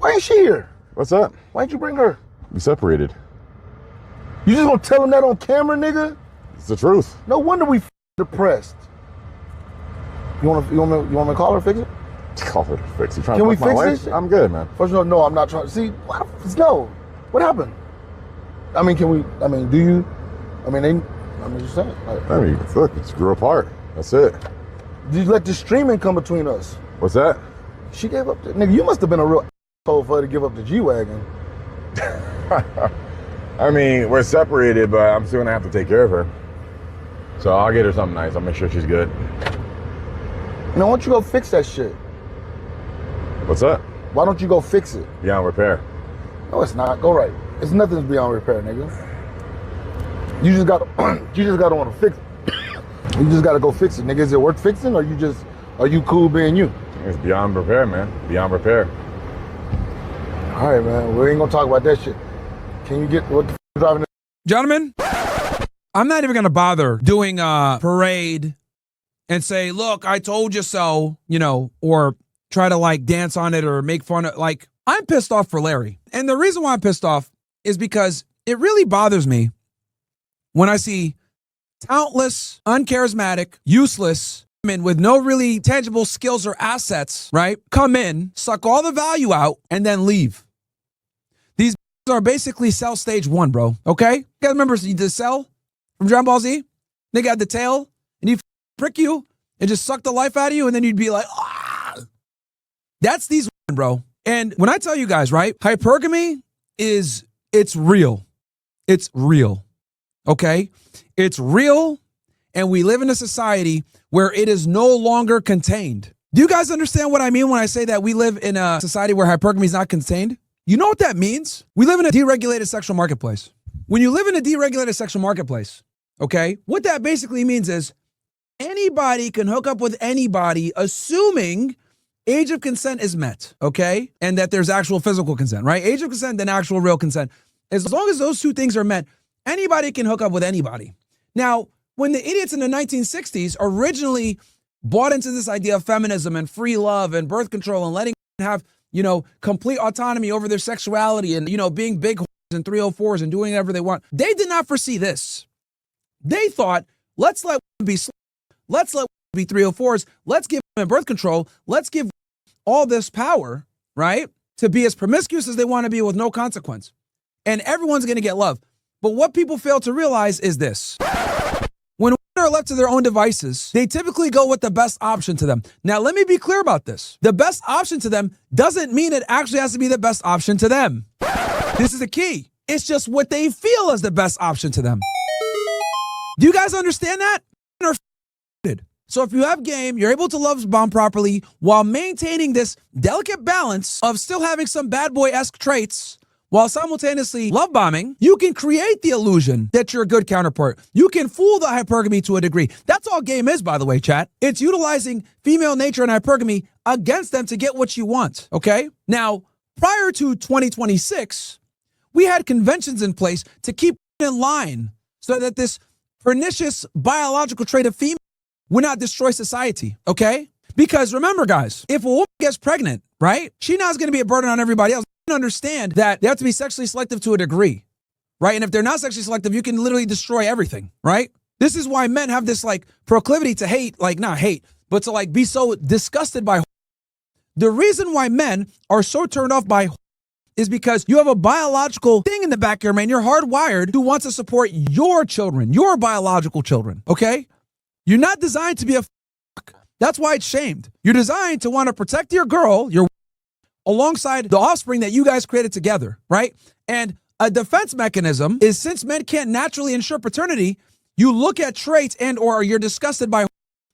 Why ain't she here? What's up? Why'd you bring her? We separated. You just gonna tell him that on camera, nigga? It's the truth. No wonder we depressed. You want me to call her, fix it? Call her to fix it. Can we fix this? I'm good, man. First of all, no, I'm not trying. See, no. What happened? I mean, do you? Just saying. Like, I mean, look, it's grew apart. That's it. You let the streaming come between us. What's that? She gave up. Nigga, you must have been a real asshole for her to give up the G-Wagon. I mean, we're separated, but I'm still gonna have to take care of her. So I'll get her something nice. I'll make sure she's good. Now, why don't you go fix that shit? What's up? Why don't you go fix it? Beyond repair. No, it's not. Go right. It's nothing's beyond repair, nigga. You just gotta want to fix it. You just gotta go fix it, nigga. Is it worth fixing, or are you cool being you? It's beyond repair, man. Beyond repair. All right, man. We ain't gonna talk about that shit. Can you get what the driving? Gentlemen, I'm not even gonna bother doing a parade and say, look, I told you so, or try to like dance on it or make fun of, like, I'm pissed off for Larry. And the reason why I'm pissed off is because it really bothers me when I see talentless, uncharismatic, useless women with no really tangible skills or assets, right, come in, suck all the value out, and then leave. These are basically Cell Stage 1, bro, okay? You guys remember the Cell from Dragon Ball Z? They got the tail, and he prick you and just suck the life out of you, and then you'd be like, ah! That's these women, bro. And when I tell you guys, right, hypergamy it's real. It's real, okay? It's real, and we live in a society where it is no longer contained. Do you guys understand what I mean when I say that we live in a society where hypergamy is not contained? You know what that means? We live in a deregulated sexual marketplace. When you live in a deregulated sexual marketplace, okay, what that basically means is anybody can hook up with anybody assuming age of consent is met, okay? And that there's actual physical consent, right? Age of consent and actual real consent. As long as those two things are met, anybody can hook up with anybody. Now, when the idiots in the 1960s originally bought into this idea of feminism and free love and birth control and letting have, complete autonomy over their sexuality and, being big and 304s and doing whatever they want, they did not foresee this. They thought, let's let women be let's let women be 304s, let's give women birth control, let's give all this power, right, to be as promiscuous as they want to be with no consequence. And everyone's going to get love. But what people fail to realize is this. When women are left to their own devices, they typically go with the best option to them. Now, let me be clear about this. The best option to them doesn't mean it actually has to be the best option to them. This is the key. It's just what they feel is the best option to them. Do you guys understand that? So if you have game, you're able to love bomb properly while maintaining this delicate balance of still having some bad boy-esque traits while simultaneously love bombing, you can create the illusion that you're a good counterpart. You can fool the hypergamy to a degree. That's all game is, by the way, chat. It's utilizing female nature and hypergamy against them to get what you want, okay? Now, prior to 2026, we had conventions in place to keep in line so that this pernicious biological trait of female would not destroy society, okay? Because remember, guys, if a woman gets pregnant, right, she now is going to be a burden on everybody else. You understand that they have to be sexually selective to a degree, right? And if they're not sexually selective, you can literally destroy everything, right? This is why men have this like proclivity to hate, like not hate, but to like be so disgusted by. The reason why men are so turned off by is because you have a biological thing in the back of your mind. You're hardwired who wants to support your children, your biological children, okay? You're not designed to be a That's why it's shamed. You're designed to want to protect your girl, your alongside the offspring that you guys created together, right? And a defense mechanism is since men can't naturally ensure paternity, you look at traits and or you're disgusted by,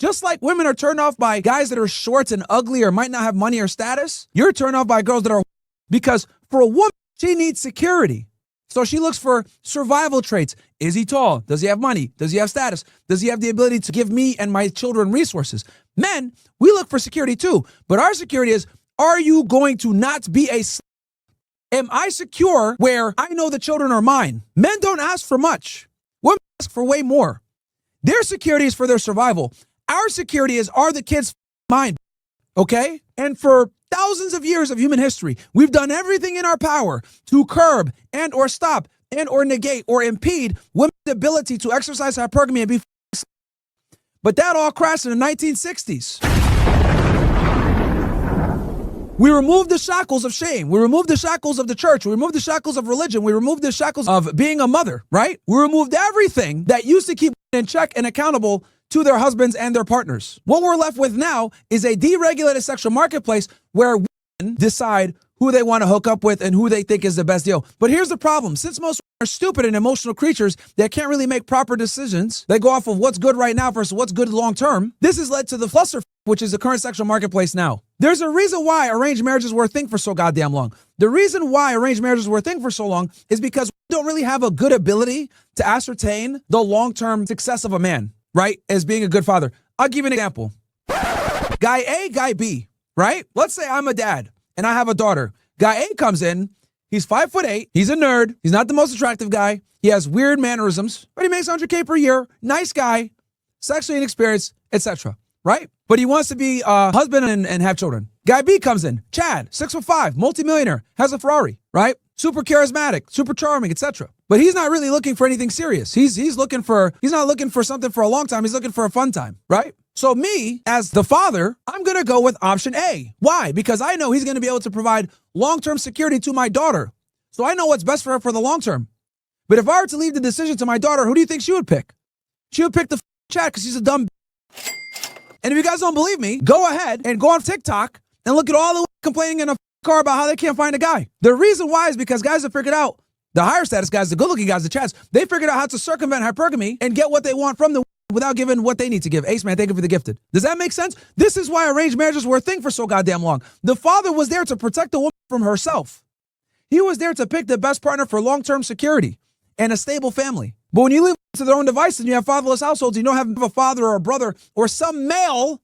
just like women are turned off by guys that are short and ugly or might not have money or status, you're turned off by girls that are, because for a woman, she needs security. So she looks for survival traits. Is he tall? Does he have money? Does he have status? Does he have the ability to give me and my children resources? Men, we look for security too. But our security is, are you going to not be a slave? Am I secure where I know the children are mine? Men don't ask for much. Women ask for way more. Their security is for their survival. Our security is, are the kids mine? Okay? And for thousands of years of human history, we've done everything in our power to curb and or stop and or negate or impede women's ability to exercise hypergamy and be. But that all crashed in the 1960s. We removed the shackles of shame. We removed the shackles of the church. We removed the shackles of religion. We removed the shackles of being a mother, right? We removed everything that used to keep women in check and accountable to their husbands and their partners. What we're left with now is a deregulated sexual marketplace where women decide who they want to hook up with and who they think is the best deal. But here's the problem. Since most women are stupid and emotional creatures that can't really make proper decisions, they go off of what's good right now versus what's good long term. This has led to the fluster, which is the current sexual marketplace now. There's a reason why arranged marriages were a thing for so goddamn long. The reason why arranged marriages were a thing for so long is because we don't really have a good ability to ascertain the long-term success of a man, right? As being a good father. I'll give you an example. Guy A, guy B, right? Let's say I'm a dad and I have a daughter. Guy A comes in, he's 5'8", he's a nerd, he's not the most attractive guy, he has weird mannerisms, but he makes $100K per year, nice guy, sexually inexperienced, etc. Right? But he wants to be a husband and have children. Guy B comes in, Chad, 6'5", multimillionaire, has a Ferrari, right? Super charismatic, super charming, etc. But he's not really looking for anything serious. He's not looking for something for a long time. He's looking for a fun time, right? So me, as the father, I'm going to go with option A. Why? Because I know he's going to be able to provide long-term security to my daughter. So I know what's best for her for the long term. But if I were to leave the decision to my daughter, who do you think she would pick? She would pick the Chad because she's a dumb. And if you guys don't believe me, go ahead and go on TikTok and look at all the complaining in a car about how they can't find a guy. The reason why is because guys have figured out, the higher status guys, the good-looking guys, the Chads, they figured out how to circumvent hypergamy and get what they want from the without giving what they need to give. Ace man, thank you for the gifted. Does that make sense? This is why arranged marriages were a thing for so goddamn long. The father was there to protect the woman from herself. He was there to pick the best partner for long-term security and a stable family. But when you leave to their own devices and you have fatherless households, you don't have a father or a brother or some male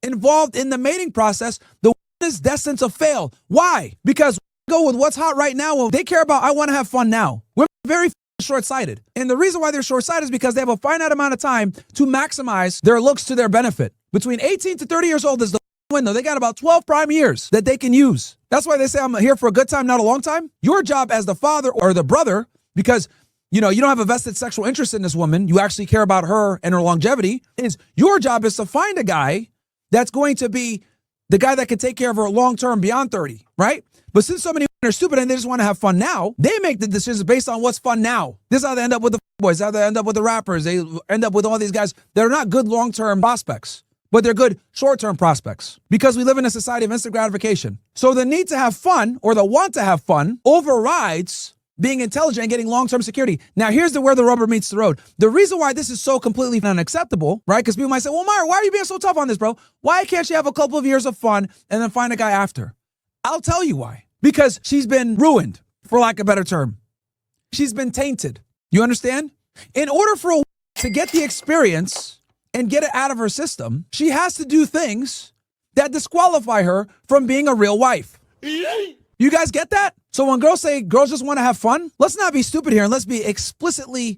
involved in the mating process, the woman is destined to fail. Why? Because we go with what's hot right now. Well, they care about, I want to have fun now. We're very short-sighted. And the reason why they're short-sighted is because they have a finite amount of time to maximize their looks to their benefit. Between 18 to 30 years old is the window. They got about 12 prime years that they can use. That's why they say I'm here for a good time, not a long time. Your job as the father or the brother, because you don't have a vested sexual interest in this woman, you actually care about her and her longevity, is your job is to find a guy that's going to be the guy that can take care of her long-term beyond 30, right? But since so many women are stupid and they just want to have fun now, they make the decisions based on what's fun now. This is how they end up with the boys, how they end up with the rappers. They end up with all these guys that are not good long-term prospects, but they're good short-term prospects because we live in a society of instant gratification. So the need to have fun or the want to have fun overrides being intelligent and getting long-term security. Now, here's where the rubber meets the road. The reason why this is so completely unacceptable, right? Because people might say, well, Myra, why are you being so tough on this, bro? Why can't she have a couple of years of fun and then find a guy after? I'll tell you why. Because she's been ruined, for lack of a better term. She's been tainted. You understand? In order for a woman to get the experience and get it out of her system, she has to do things that disqualify her from being a real wife. You guys get that? So when girls say girls just want to have fun, let's not be stupid here and let's be explicitly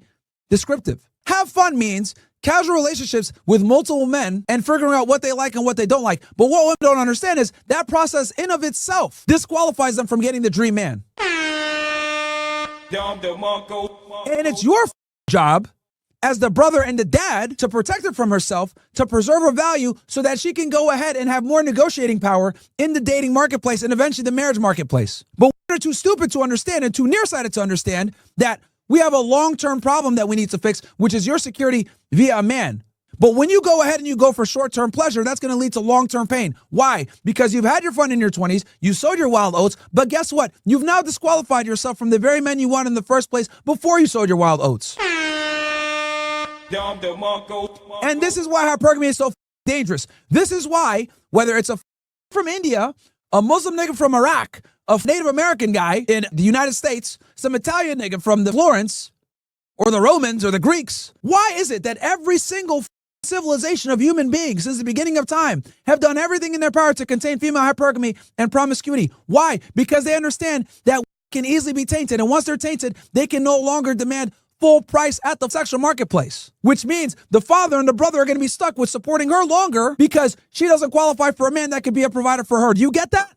descriptive. Have fun means casual relationships with multiple men and figuring out what they like and what they don't like. But what women don't understand is that process in of itself disqualifies them from getting the dream man. And it's your job as the brother and the dad to protect her from herself, to preserve her value so that she can go ahead and have more negotiating power in the dating marketplace and eventually the marriage marketplace. But women are too stupid to understand and too nearsighted to understand that we have a long-term problem that we need to fix, which is your security via a man. But when you go ahead and you go for short-term pleasure, that's going to lead to long-term pain. Why? Because you've had your fun in your 20s, you sowed your wild oats, but guess what? You've now disqualified yourself from the very men you wanted in the first place before you sowed your wild oats. And this is why hypergamy is so dangerous. This is why, whether it's a from India, a Muslim nigga from Iraq, a Native American guy in the United States, some Italian nigga from the Florence, or the Romans, or the Greeks, why is it that every single civilization of human beings since the beginning of time have done everything in their power to contain female hypergamy and promiscuity? Why? Because they understand that can easily be tainted, and once they're tainted, they can no longer demand full price at the sexual marketplace, which means the father and the brother are going to be stuck with supporting her longer because she doesn't qualify for a man that could be a provider for her. Do you get that?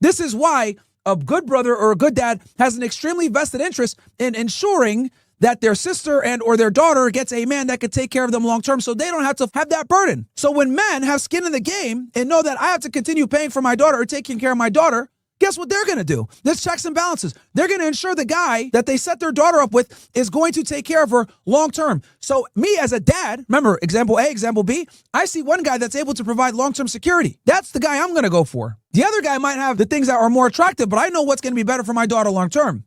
This is why a good brother or a good dad has an extremely vested interest in ensuring that their sister and or their daughter gets a man that could take care of them long term so they don't have to have that burden. So when men have skin in the game and know that I have to continue paying for my daughter or taking care of my daughter, guess what they're going to do? There's checks and balances. They're going to ensure the guy that they set their daughter up with is going to take care of her long term. So me as a dad, remember example A, example B, I see one guy that's able to provide long-term security. That's the guy I'm going to go for. The other guy might have the things that are more attractive, but I know what's going to be better for my daughter long term.